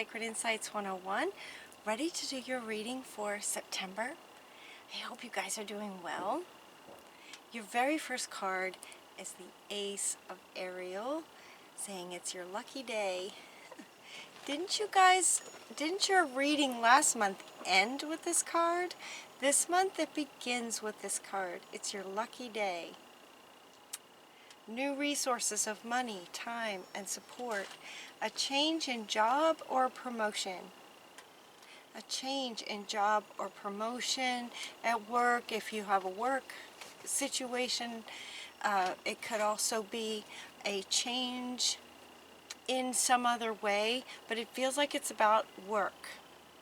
Sacred Insights 101. Ready to do your reading for September? I hope you guys are doing well. Your very first card is the Ace of Ariel, saying it's your lucky day. Didn't your reading last month end with this card? This month it begins with this card. It's your lucky day. New resources of money, time, and support. A change in job or promotion. A change in job or promotion at work. If you have a work situation, it could also be a change in some other way, but it feels like it's about work.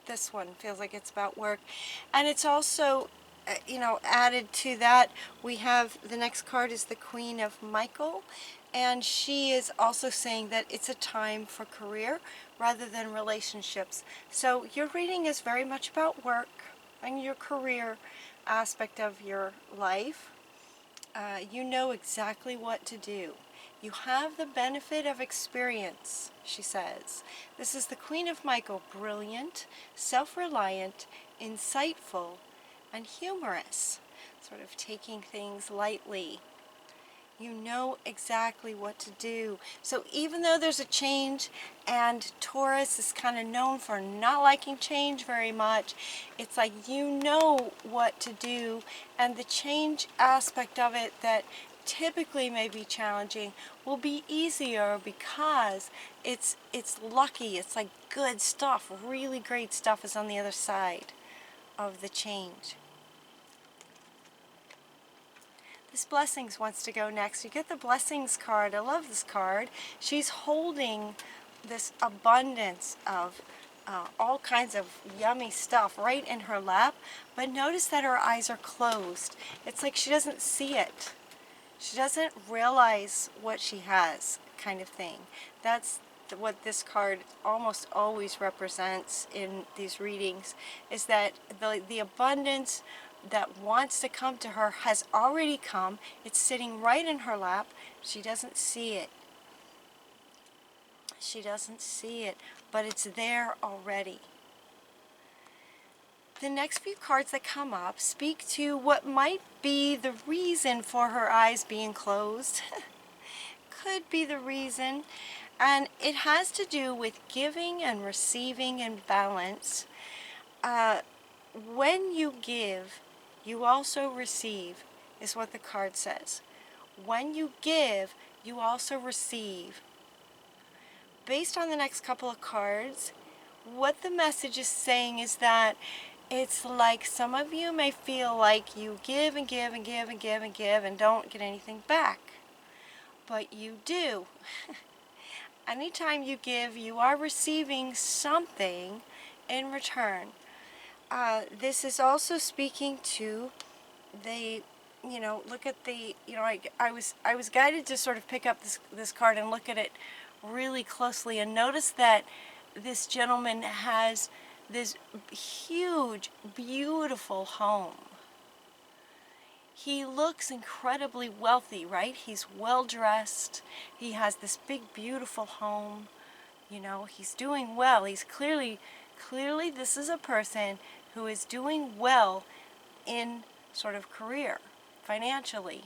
This one feels like it's about work. And it's also, added to that, we have the next card is the Queen of Michael, and she is also saying that it's a time for career rather than relationships. So your reading is very much about work and your career aspect of your life. You know exactly what to do. You have the benefit of experience, she says. This is the Queen of Michael, brilliant, self-reliant, insightful, and humorous, sort of taking things lightly. You know exactly what to do. So even though there's a change, and Taurus is kind of known for not liking change very much, it's like you know what to do, and the change aspect of it that typically may be challenging will be easier because it's lucky. It's like good stuff, really great stuff is on the other side of the change. This Blessings wants to go next. You get the Blessings card. I love this card. She's holding this abundance of all kinds of yummy stuff right in her lap, but notice that her eyes are closed. It's like she doesn't see it. She doesn't realize what she has, kind of thing. That's what this card almost always represents in these readings, is that the abundance that wants to come to her has already come. It's sitting right in her lap. She doesn't see it. She doesn't see it, but it's there already. The next few cards that come up speak to what might be the reason for her eyes being closed. Could be the reason. And it has to do with giving and receiving in balance. When you give, you also receive, is what the card says. When you give, you also receive. Based on the next couple of cards, what the message is saying is that it's like some of you may feel like you give and give and give and give and give and don't get anything back. But you do. Anytime you give, you are receiving something in return. This is also speaking to the, look at the, I was guided to sort of pick up this card and look at it really closely and notice that this gentleman has this huge, beautiful home. He looks incredibly wealthy, right? He's well dressed. He has this big, beautiful home. He's doing well. He's clearly this is a person who is doing well in sort of career, financially.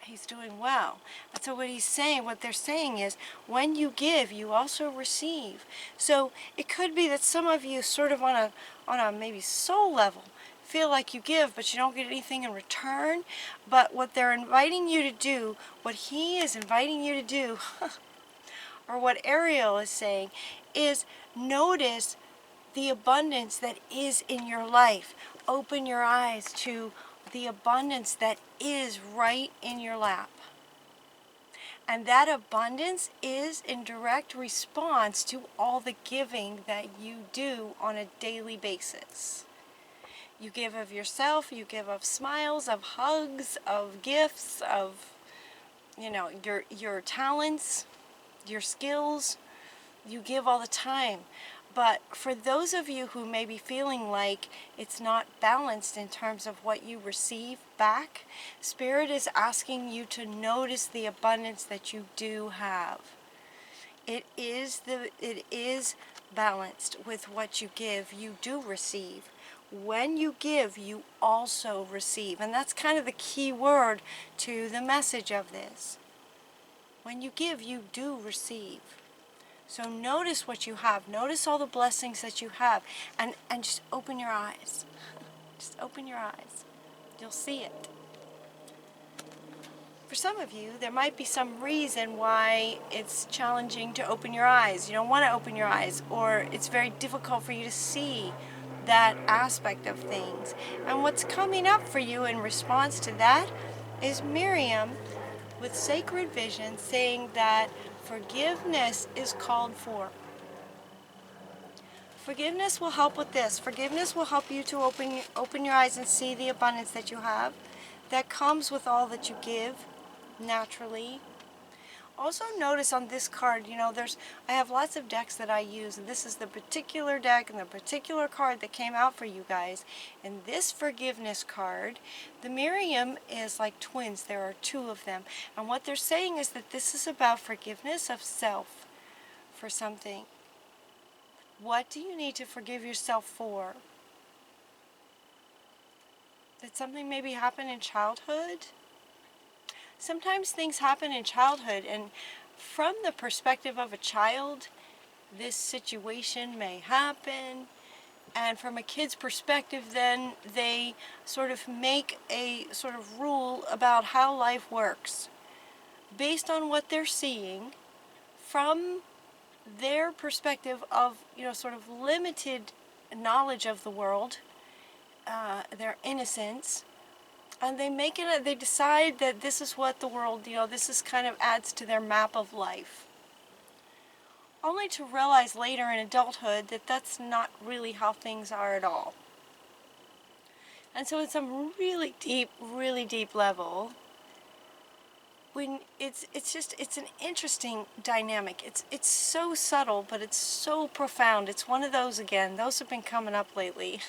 He's doing well. And so what they're saying is, when you give, you also receive. So it could be that some of you sort of on a maybe soul level feel like you give, but you don't get anything in return. But what they're inviting you to do, what he is inviting you to do, or what Ariel is saying, is notice the abundance that is in your life. Open your eyes to the abundance that is right in your lap. And that abundance is in direct response to all the giving that you do on a daily basis. You give of yourself, you give of smiles, of hugs, of gifts, of your talents, your skills. You give all the time. But for those of you who may be feeling like it's not balanced in terms of what you receive back, Spirit is asking you to notice the abundance that you do have. It is balanced with what you give, you do receive. When you give, you also receive. And that's kind of the key word to the message of this. When you give, you do receive. So notice what you have. Notice all the blessings that you have. And just open your eyes. Just open your eyes. You'll see it. For some of you, there might be some reason why it's challenging to open your eyes. You don't want to open your eyes, or it's very difficult for you to see that aspect of things. And what's coming up for you in response to that is Miriam with sacred vision saying that forgiveness is called for. Forgiveness will help with this. Forgiveness will help you to open your eyes and see the abundance that you have that comes with all that you give naturally. Also notice on this card, I have lots of decks that I use, and this is the particular deck and the particular card that came out for you guys. In this forgiveness card, the Miriam is like twins. There are two of them. And what they're saying is that this is about forgiveness of self for something. What do you need to forgive yourself for? Did something maybe happen in childhood? Sometimes things happen in childhood, and from the perspective of a child, this situation may happen, and from a kid's perspective, then they sort of make a sort of rule about how life works based on what they're seeing from their perspective of, sort of limited knowledge of the world, their innocence. And they decide that this is what the world, this is kind of adds to their map of life. Only to realize later in adulthood that that's not really how things are at all. And so at some really deep level, when it's an interesting dynamic. It's so subtle, but it's so profound. It's one of those, again, those have been coming up lately.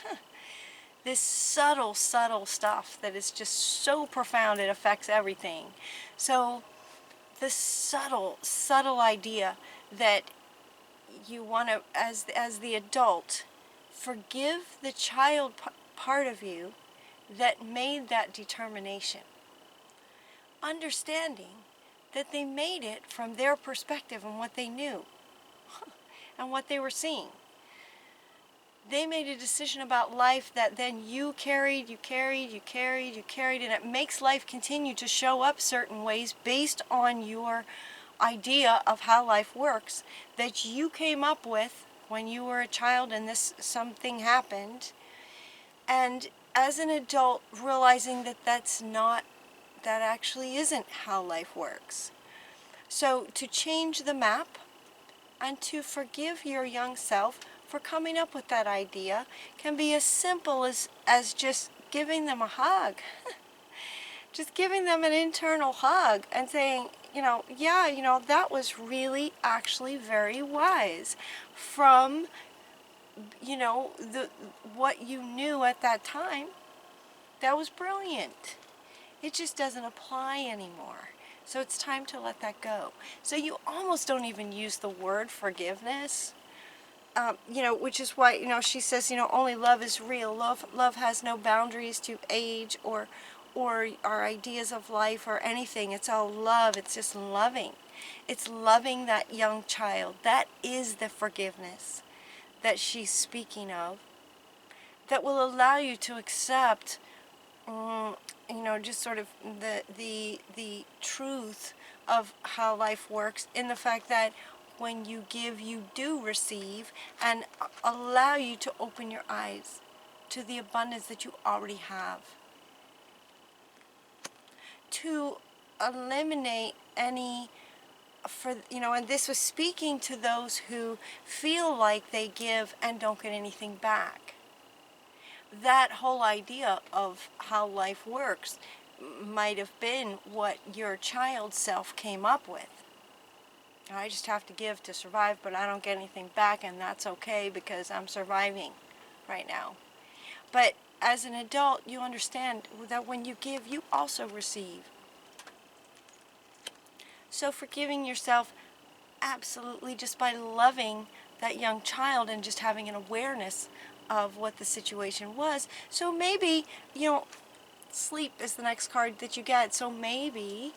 This subtle stuff that is just so profound it affects everything. So the subtle idea that you want to, as the adult, forgive the child part of you that made that determination. Understanding that they made it from their perspective and what they knew and what they were seeing. They made a decision about life that then you carried, and it makes life continue to show up certain ways based on your idea of how life works that you came up with when you were a child and something happened. And as an adult, realizing that that actually isn't how life works. So to change the map and to forgive your young self for coming up with that idea can be as simple as just giving them a hug. Just giving them an internal hug and saying, that was really actually very wise from, what you knew at that time. That was brilliant. It just doesn't apply anymore. So it's time to let that go. So you almost don't even use the word forgiveness. Which is why, she says, only love is real. Love has no boundaries to age or our ideas of life or anything. It's all love. It's just loving. It's loving that young child. That is the forgiveness that she's speaking of, that will allow you to accept, just sort of the truth of how life works in the fact that when you give, you do receive, and allow you to open your eyes to the abundance that you already have. To eliminate any, and this was speaking to those who feel like they give and don't get anything back. That whole idea of how life works might have been what your child self came up with. I just have to give to survive, but I don't get anything back, and that's okay because I'm surviving right now. But as an adult, you understand that when you give, you also receive. So forgiving yourself absolutely just by loving that young child and just having an awareness of what the situation was. So maybe, sleep is the next card that you get. So maybe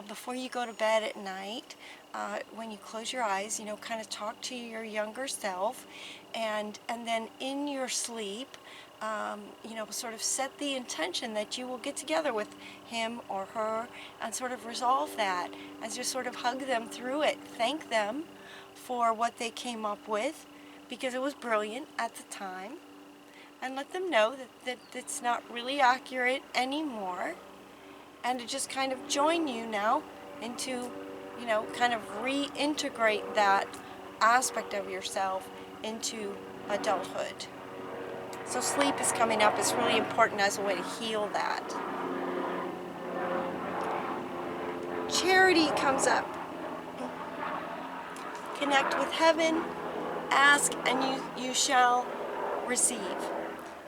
before you go to bed at night, when you close your eyes, kind of talk to your younger self, and then in your sleep, sort of set the intention that you will get together with him or her and sort of resolve that, and just sort of hug them through it. Thank them for what they came up with, because it was brilliant at the time, and let them know that it's not really accurate anymore, and to just kind of join you now into, kind of reintegrate that aspect of yourself into adulthood. So sleep is coming up. It's really important as a way to heal that. Charity comes up. Connect with heaven, ask, and you shall receive.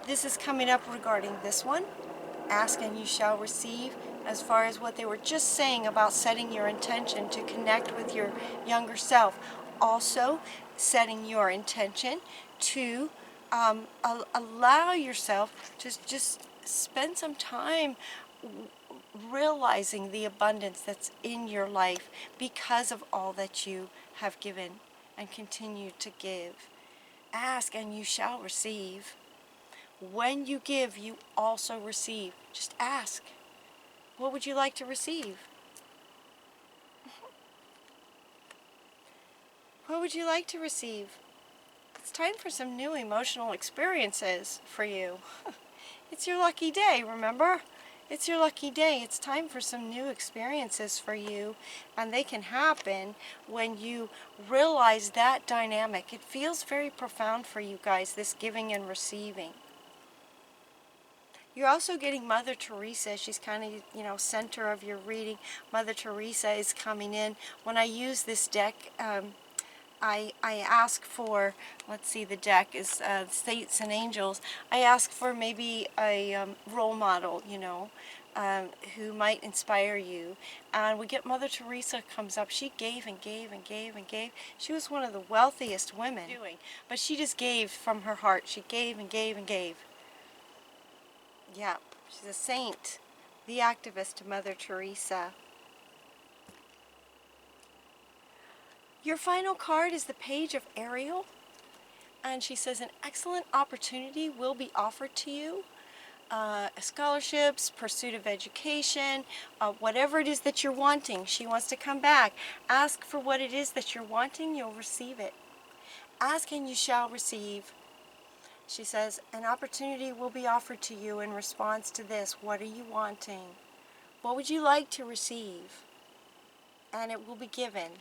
This is coming up regarding this one. Ask and you shall receive, as far as what they were just saying about setting your intention to connect with your younger self. Also, setting your intention to allow yourself to just spend some time realizing the abundance that's in your life because of all that you have given and continue to give. Ask and you shall receive. When you give, you also receive. Just ask. What would you like to receive? What would you like to receive? It's time for some new emotional experiences for you. It's your lucky day, remember? It's your lucky day. It's time for some new experiences for you, and they can happen when you realize that dynamic. It feels very profound for you guys, this giving and receiving. You're also getting Mother Teresa. She's kind of, center of your reading. Mother Teresa is coming in. When I use this deck, I ask for, let's see, the deck is Saints and Angels. I ask for maybe a role model, who might inspire you. And we get Mother Teresa comes up. She gave and gave and gave and gave. She was one of the wealthiest women but she just gave from her heart. She gave and gave and gave. Yeah, she's a saint, the activist Mother Teresa. Your final card is the Page of Ariel, and she says an excellent opportunity will be offered to you. Scholarships, pursuit of education, whatever it is that you're wanting. She wants to come back. Ask for what it is that you're wanting, you'll receive it. Ask and you shall receive. She says, an opportunity will be offered to you in response to this. What are you wanting? What would you like to receive? And it will be given.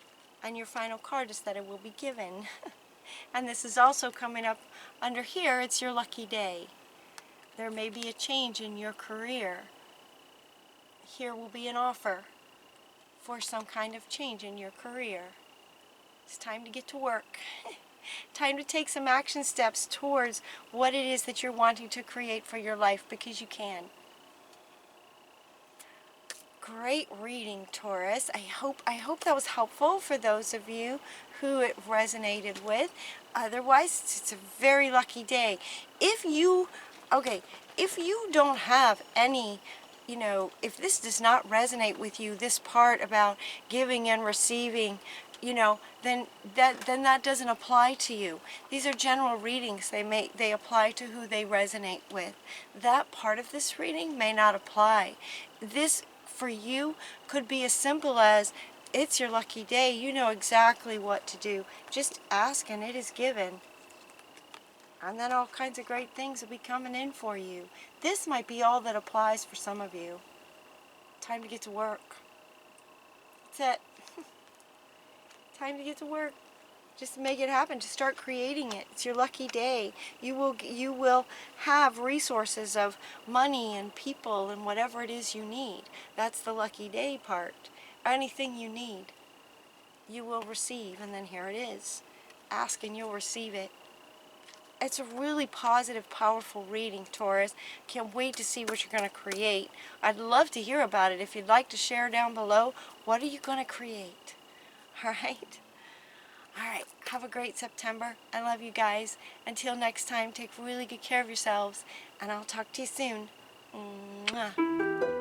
And your final card is that it will be given. And this is also coming up under here. It's your lucky day. There may be a change in your career. Here will be an offer for some kind of change in your career. It's time to get to work. Time to take some action steps towards what it is that you're wanting to create for your life, because you can. Great reading, Taurus. I hope that was helpful for those of you who it resonated with. Otherwise, it's a very lucky day. If you don't have any, if this does not resonate with you, this part about giving and receiving, then that doesn't apply to you. These are general readings. They apply to who they resonate with. That part of this reading may not apply. This for you could be as simple as, it's your lucky day. You know exactly what to do. Just ask and it is given. And then all kinds of great things will be coming in for you. This might be all that applies for some of you. Time to get to work. That's it. Time to get to work. Just make it happen. Just start creating it. It's your lucky day. You will have resources of money and people and whatever it is you need. That's the lucky day part. Anything you need, you will receive. And then here it is. Ask and you'll receive it. It's a really positive, powerful reading, Taurus. Can't wait to see what you're going to create. I'd love to hear about it. If you'd like to share down below, what are you going to create? All right? Alright, have a great September. I love you guys. Until next time, take really good care of yourselves, and I'll talk to you soon. Mwah.